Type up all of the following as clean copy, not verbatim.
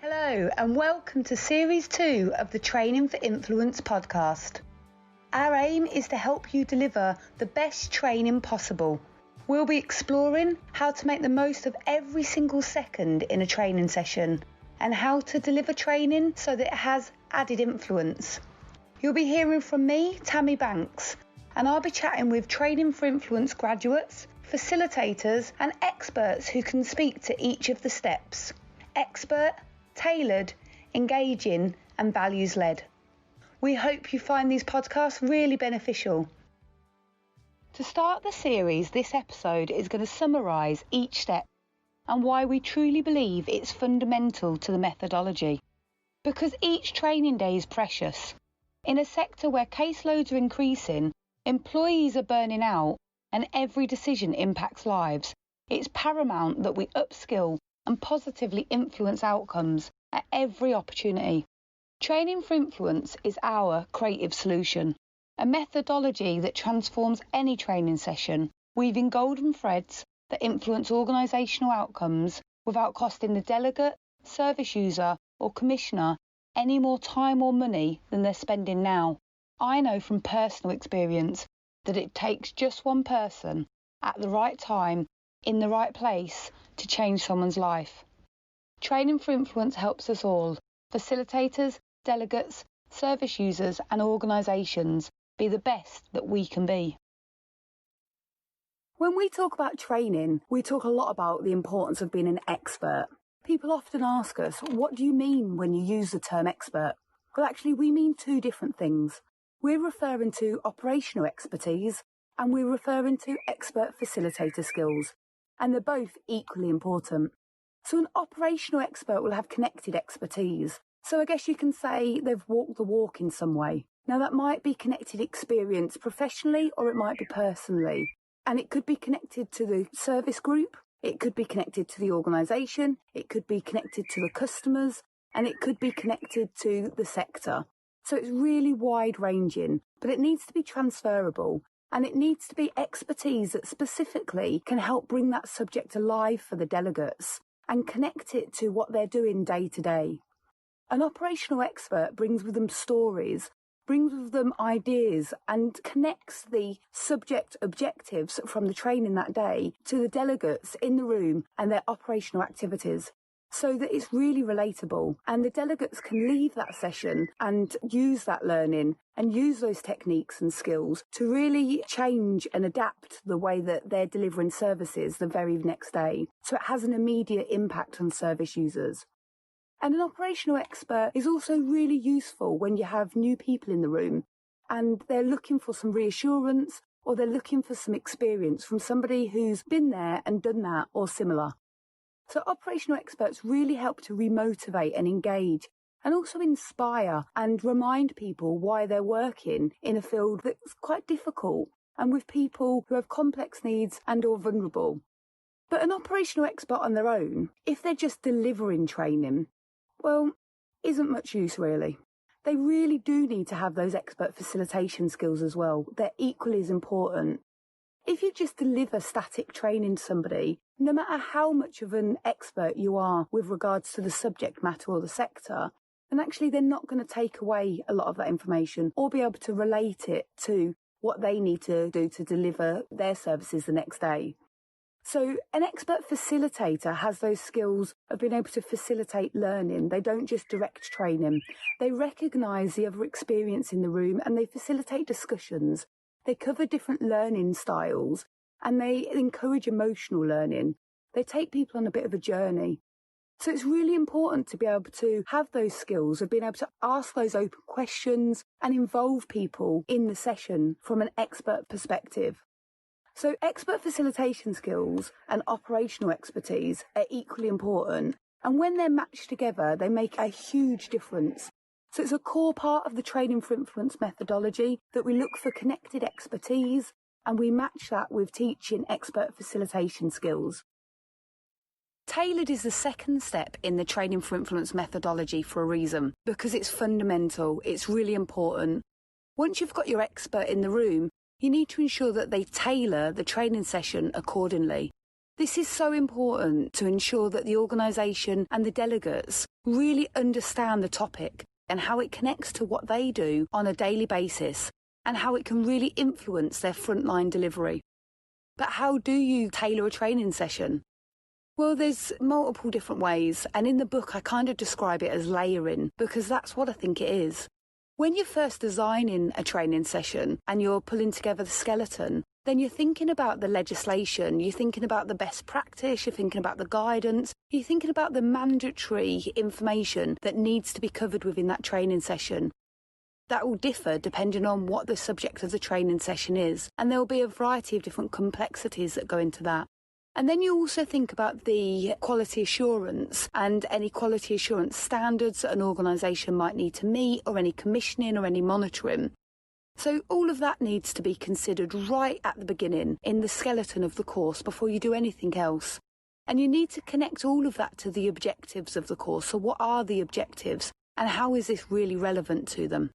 Hello and welcome to Series 2 of the Training for Influence podcast. Our aim is to help you deliver the best training possible. We'll be exploring how to make the most of every single second in a training session and how to deliver training so that it has added influence. You'll be hearing from me, Tammy Banks, and I'll be chatting with Training for Influence graduates, facilitators and experts who can speak to each of the steps. Expert, tailored, engaging and values-led. We hope you find these podcasts really beneficial. To start the series, this episode is going to summarise each step and why we truly believe it's fundamental to the methodology. Because each training day is precious. In a sector where caseloads are increasing, employees are burning out and every decision impacts lives, it's paramount that we upskill and positively influence outcomes at every opportunity. Training for Influence is our creative solution, a methodology that transforms any training session, weaving golden threads that influence organisational outcomes without costing the delegate, service user or commissioner any more time or money than they're spending now. I know from personal experience that it takes just one person at the right time, in the right place, to change someone's life. Training for Influence helps us all, facilitators, delegates, service users and organisations, be the best that we can be. When we talk about training, we talk a lot about the importance of being an expert. People often ask us, what do you mean when you use the term expert? Well, actually, we mean two different things. We're referring to operational expertise and we're referring to expert facilitator skills. And they're both equally important. So an operational expert will have connected expertise. So I guess you can say they've walked the walk in some way. Now that might be connected experience professionally or it might be personally. And it could be connected to the service group, it could be connected to the organisation, it could be connected to the customers, and it could be connected to the sector. So it's really wide ranging, but it needs to be transferable. And it needs to be expertise that specifically can help bring that subject alive for the delegates and connect it to what they're doing day to day. An operational expert brings with them stories, brings with them ideas and connects the subject objectives from the training that day to the delegates in the room and their operational activities, so that it's really relatable and the delegates can leave that session and use that learning and use those techniques and skills to really change and adapt the way that they're delivering services the very next day, so it has an immediate impact on service users. And an operational expert is also really useful when you have new people in the room and they're looking for some reassurance or they're looking for some experience from somebody who's been there and done that or similar. So operational experts really help to remotivate and engage and also inspire and remind people why they're working in a field that's quite difficult and with people who have complex needs and or vulnerable. But an operational expert on their own, if they're just delivering training, well, isn't much use really. They really do need to have those expert facilitation skills as well. They're equally as important. If you just deliver static training to somebody, no matter how much of an expert you are with regards to the subject matter or the sector, then actually they're not going to take away a lot of that information or be able to relate it to what they need to do to deliver their services the next day. So an expert facilitator has those skills of being able to facilitate learning. They don't just direct training. They recognise the other experience in the room and they facilitate discussions. They cover different learning styles and they encourage emotional learning. They take people on a bit of a journey. So it's really important to be able to have those skills of being able to ask those open questions and involve people in the session from an expert perspective. So expert facilitation skills and operational expertise are equally important. And when they're matched together, they make a huge difference. So it's a core part of the Training for Influence methodology that we look for connected expertise and we match that with teaching expert facilitation skills. Tailored is the second step in the Training for Influence methodology for a reason, because it's fundamental, it's really important. Once you've got your expert in the room, you need to ensure that they tailor the training session accordingly. This is so important to ensure that the organisation and the delegates really understand the topic and how it connects to what they do on a daily basis and how it can really influence their frontline delivery. But how do you tailor a training session? Well, there's multiple different ways, and in the book I kind of describe it as layering, because that's what I think it is. When you're first designing a training session and you're pulling together the skeleton, then you're thinking about the legislation, you're thinking about the best practice, you're thinking about the guidance, you're thinking about the mandatory information that needs to be covered within that training session. That will differ depending on what the subject of the training session is, and there will be a variety of different complexities that go into that. And then you also think about the quality assurance and any quality assurance standards that an organisation might need to meet, or any commissioning or any monitoring. So all of that needs to be considered right at the beginning in the skeleton of the course before you do anything else. And you need to connect all of that to the objectives of the course. So what are the objectives and how is this really relevant to them?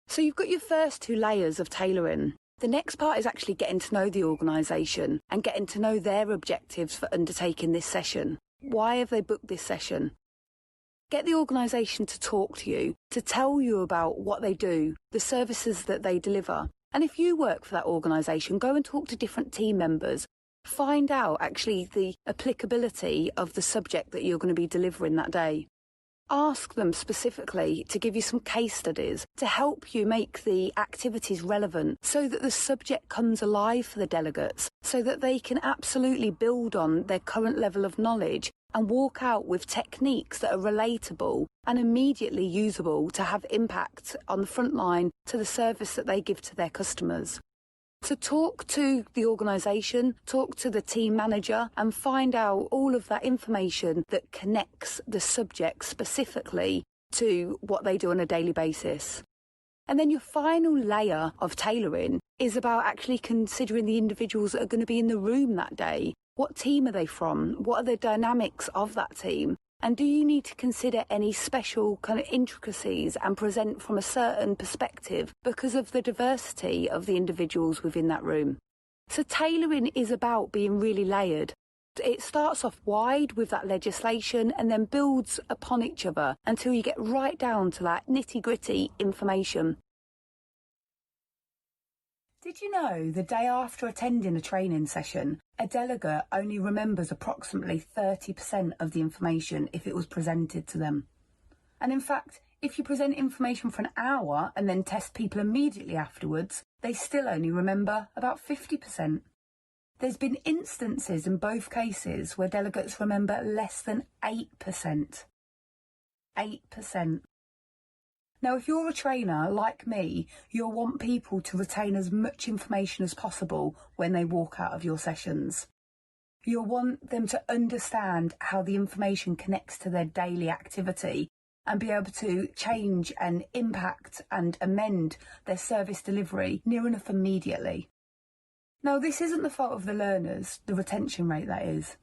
So you've got your first two layers of tailoring. The next part is actually getting to know the organisation and getting to know their objectives for undertaking this session. Why have they booked this session? Get the organisation to talk to you, to tell you about what they do, the services that they deliver. And if you work for that organisation, go and talk to different team members. Find out actually the applicability of the subject that you're going to be delivering that day. Ask them specifically to give you some case studies to help you make the activities relevant so that the subject comes alive for the delegates, so that they can absolutely build on their current level of knowledge and walk out with techniques that are relatable and immediately usable to have impact on the front line to the service that they give to their customers. So talk to the organisation, talk to the team manager and find out all of that information that connects the subject specifically to what they do on a daily basis. And then your final layer of tailoring is about actually considering the individuals that are going to be in the room that day. What team are they from? What are the dynamics of that team? And do you need to consider any special kind of intricacies and present from a certain perspective because of the diversity of the individuals within that room? So tailoring is about being really layered. It starts off wide with that legislation and then builds upon each other until you get right down to that nitty-gritty information. Did you know the day after attending a training session, a delegate only remembers approximately 30% of the information if it was presented to them? And in fact, if you present information for an hour and then test people immediately afterwards, they still only remember about 50%. There's been instances in both cases where delegates remember less than 8%. 8%. Now, if you're a trainer like me, you'll want people to retain as much information as possible when they walk out of your sessions. You'll want them to understand how the information connects to their daily activity and be able to change and impact and amend their service delivery near enough immediately. Now, this isn't the fault of the learners, the retention rate that is.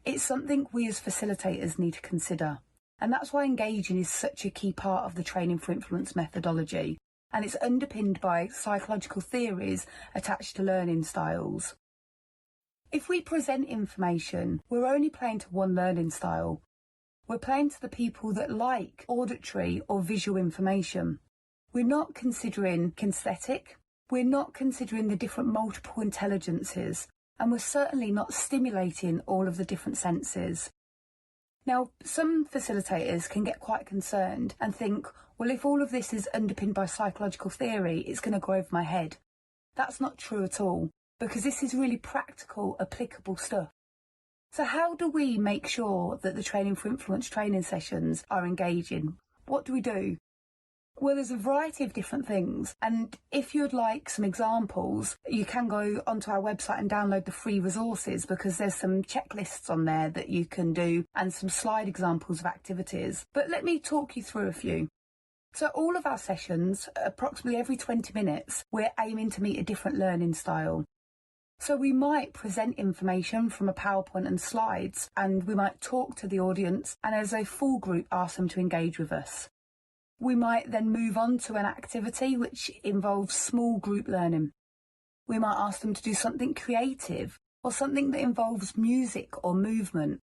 It's something we as facilitators need to consider. And that's why engaging is such a key part of the Training for Influence methodology, and it's underpinned by psychological theories attached to learning styles. If we present information, we're only playing to one learning style. We're playing to the people that like auditory or visual information. We're not considering kinesthetic, we're not considering the different multiple intelligences, and we're certainly not stimulating all of the different senses. Now, some facilitators can get quite concerned and think, well, if all of this is underpinned by psychological theory, it's going to go over my head. That's not true at all, because this is really practical, applicable stuff. So how do we make sure that the Training for Influence training sessions are engaging? What do we do? Well, there's a variety of different things, and if you'd like some examples, you can go onto our website and download the free resources, because there's some checklists on there that you can do and some slide examples of activities. But let me talk you through a few. So all of our sessions, approximately every 20 minutes, we're aiming to meet a different learning style. So we might present information from a PowerPoint and slides, and we might talk to the audience and as a full group ask them to engage with us. We might then move on to an activity which involves small group learning. We might ask them to do something creative, or something that involves music or movement.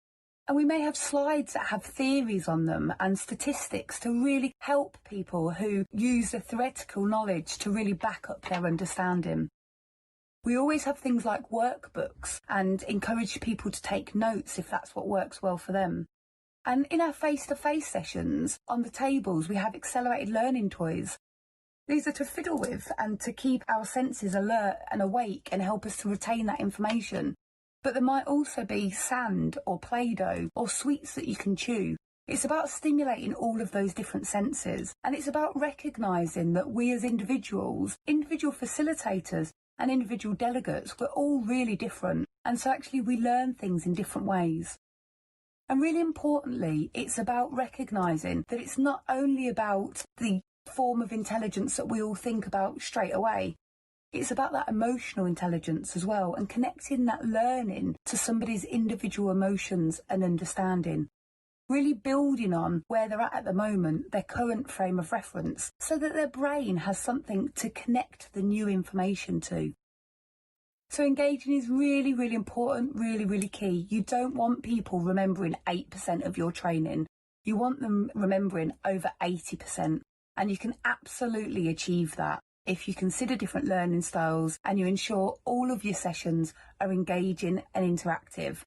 And we may have slides that have theories on them and statistics to really help people who use the theoretical knowledge to really back up their understanding. We always have things like workbooks and encourage people to take notes if that's what works well for them. And in our face-to-face sessions, on the tables, we have accelerated learning toys. These are to fiddle with and to keep our senses alert and awake and help us to retain that information. But there might also be sand or Play-Doh or sweets that you can chew. It's about stimulating all of those different senses. And it's about recognising that we as individuals, individual facilitators and individual delegates, we're all really different. And so actually we learn things in different ways. And really importantly, it's about recognising that it's not only about the form of intelligence that we all think about straight away. It's about that emotional intelligence as well, and connecting that learning to somebody's individual emotions and understanding. Really building on where they're at the moment, their current frame of reference, so that their brain has something to connect the new information to. So engaging is really, really important, really, really key. You don't want people remembering 8% of your training. You want them remembering over 80%. And you can absolutely achieve that if you consider different learning styles and you ensure all of your sessions are engaging and interactive.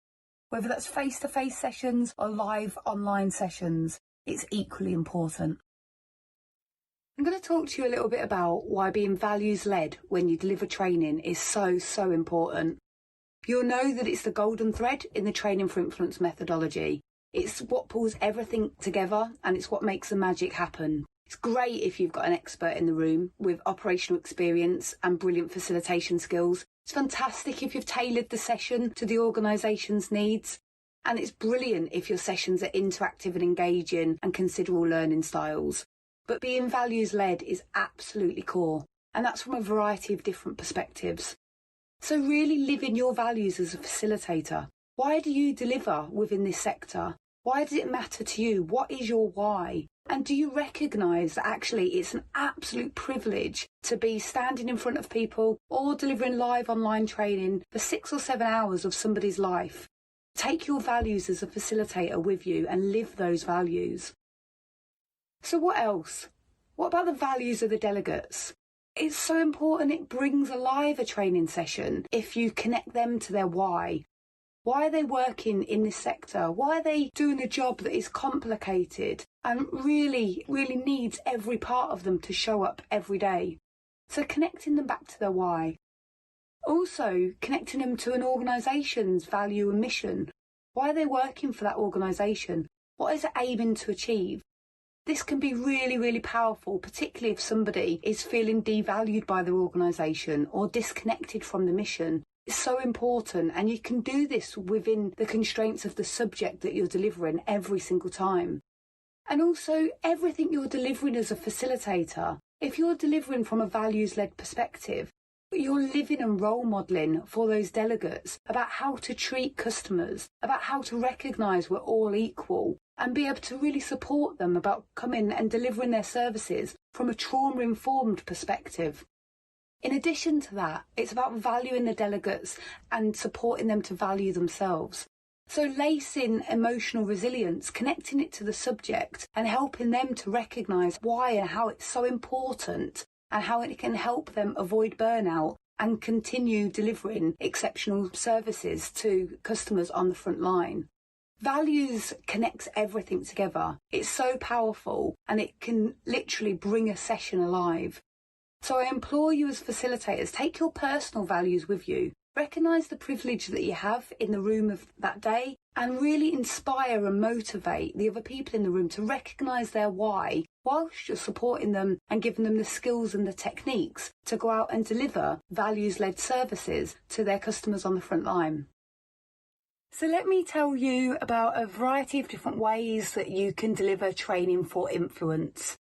Whether that's face-to-face sessions or live online sessions, it's equally important. I'm going to talk to you a little bit about why being values-led when you deliver training is so important. You'll know that it's the golden thread in the Training for Influence methodology. It's what pulls everything together and it's what makes the magic happen. It's great if you've got an expert in the room with operational experience and brilliant facilitation skills. It's fantastic if you've tailored the session to the organisation's needs. And it's brilliant if your sessions are interactive and engaging and consider all learning styles. But being values-led is absolutely core, and that's from a variety of different perspectives. So really living your values as a facilitator. Why do you deliver within this sector? Why does it matter to you? What is your why? And do you recognise that actually it's an absolute privilege to be standing in front of people or delivering live online training for 6 or 7 hours of somebody's life? Take your values as a facilitator with you and live those values. So what else? What about the values of the delegates? It's so important it brings alive a training session if you connect them to their why. Why are they working in this sector? Why are they doing a job that is complicated and really needs every part of them to show up every day? So connecting them back to their why. Also connecting them to an organisation's value and mission. Why are they working for that organisation? What is it aiming to achieve? This can be really powerful, particularly if somebody is feeling devalued by their organisation or disconnected from the mission. It's so important, and you can do this within the constraints of the subject that you're delivering every single time. And also, everything you're delivering as a facilitator, if you're delivering from a values-led perspective, but you're living and role modelling for those delegates about how to treat customers, about how to recognise we're all equal, and be able to really support them about coming and delivering their services from a trauma-informed perspective. In addition to that, it's about valuing the delegates and supporting them to value themselves. So lacing emotional resilience, connecting it to the subject and helping them to recognise why and how it's so important and how it can help them avoid burnout and continue delivering exceptional services to customers on the front line. Values connects everything together. It's so powerful and it can literally bring a session alive. So I implore you as facilitators, take your personal values with you. Recognise the privilege that you have in the room of that day and really inspire and motivate the other people in the room to recognise their why whilst you're supporting them and giving them the skills and the techniques to go out and deliver values-led services to their customers on the front line. So let me tell you about a variety of different ways that you can deliver training for influence.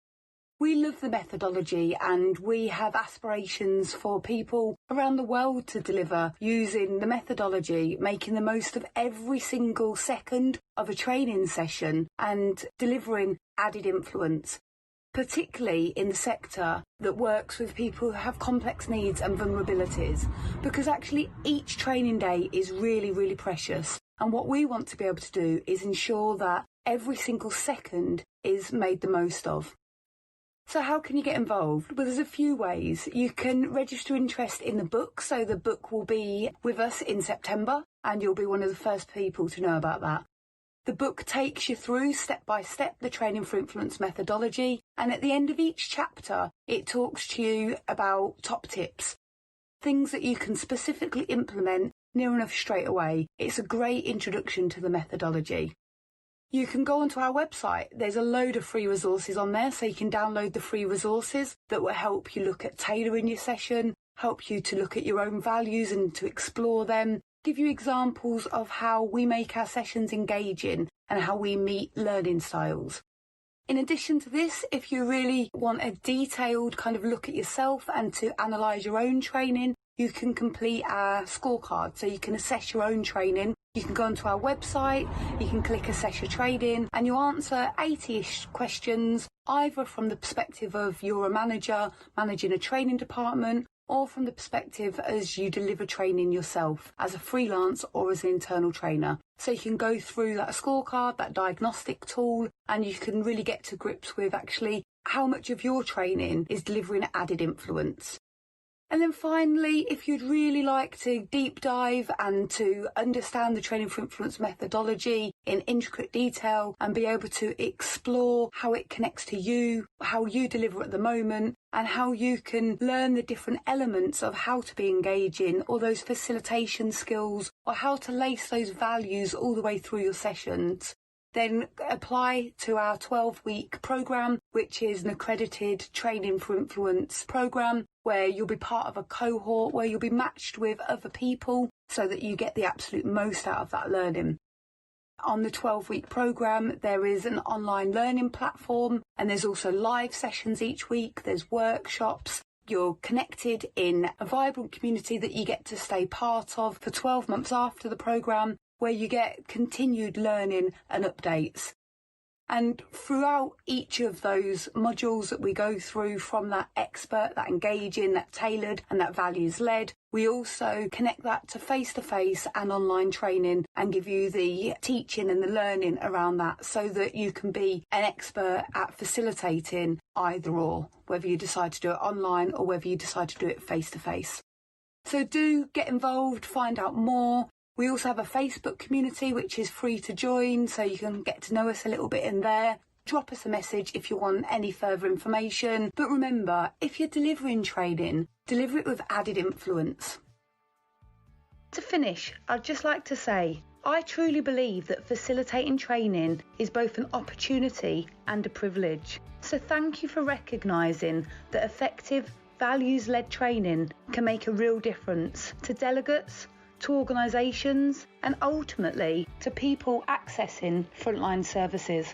We love the methodology and we have aspirations for people around the world to deliver using the methodology, making the most of every single second of a training session and delivering added influence. particularly in the sector that works with people who have complex needs and vulnerabilities, because actually each training day is really, really precious. And what we want to be able to do is ensure that every single second is made the most of. So how can you get involved? Well, there's a few ways. You can register interest in the book. So the book will be with us in September, and you'll be one of the first people to know about that. The book takes you through step by step the Training for Influence methodology, and at the end of each chapter it talks to you about top tips, things that you can specifically implement near enough straight away. It's a great introduction to the methodology. You can go onto our website. There's a load of free resources on there, so you can download the free resources that will help you look at tailoring your session, help you to look at your own values and to explore them, give you examples of how we make our sessions engaging and how we meet learning styles. In addition to this, if you really want a detailed kind of look at yourself and to analyse your own training, you can complete our scorecard, so you can assess your own training. You can go onto our website, you can click Assess Your Training, and you answer 80-ish questions, either from the perspective of you're a manager managing a training department, or from the perspective as you deliver training yourself as a freelance or as an internal trainer. So you can go through that scorecard, that diagnostic tool, and you can really get to grips with actually how much of your training is delivering added influence. And then finally, if you'd really like to deep dive and to understand the Training for Influence methodology in intricate detail and be able to explore how it connects to you, how you deliver at the moment, and how you can learn the different elements of how to be engaging, or those facilitation skills, or how to lace those values all the way through your sessions, then apply to our 12-week programme, which is an accredited Training for Influence programme, where you'll be part of a cohort, where you'll be matched with other people so that you get the absolute most out of that learning. On the 12-week programme, there is an online learning platform, and there's also live sessions each week, there's workshops. You're connected in a vibrant community that you get to stay part of for 12 months after the programme, where you get continued learning and updates. And throughout each of those modules that we go through, from that expert, that engaging, that tailored and that values-led, we also connect that to face-to-face and online training and give you the teaching and the learning around that, so that you can be an expert at facilitating either or, whether you decide to do it online or whether you decide to do it face-to-face. So do get involved, find out more. We also have a Facebook community which is free to join, so you can get to know us a little bit in there. Drop us a message if you want any further information. But remember, if you're delivering training, deliver it with added influence. To finish, I'd just like to say, I truly believe that facilitating training is both an opportunity and a privilege. So thank you for recognising that effective, values-led training can make a real difference to delegates, to organisations, and ultimately to people accessing frontline services.